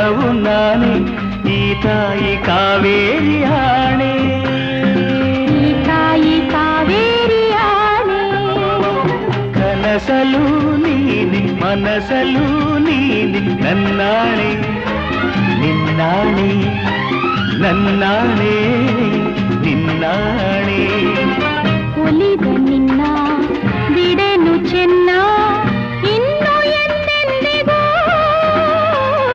ಬರಹವು ನಾನೇ ಈ ತಾಯಿ ಕಾವೇರಿ ಆಣೆ ಈ ತಾಯಿ ಕಾವೇರಿ ಆಣೆ ಕನಸಲು ನೀನೆ ಮನಸಲು ನೀನೆ ನನ್ನಾಣೆ ನಿನ್ನಾಣೆ ನನ್ನಾಣೆ ನಿನ್ನಾಣೆ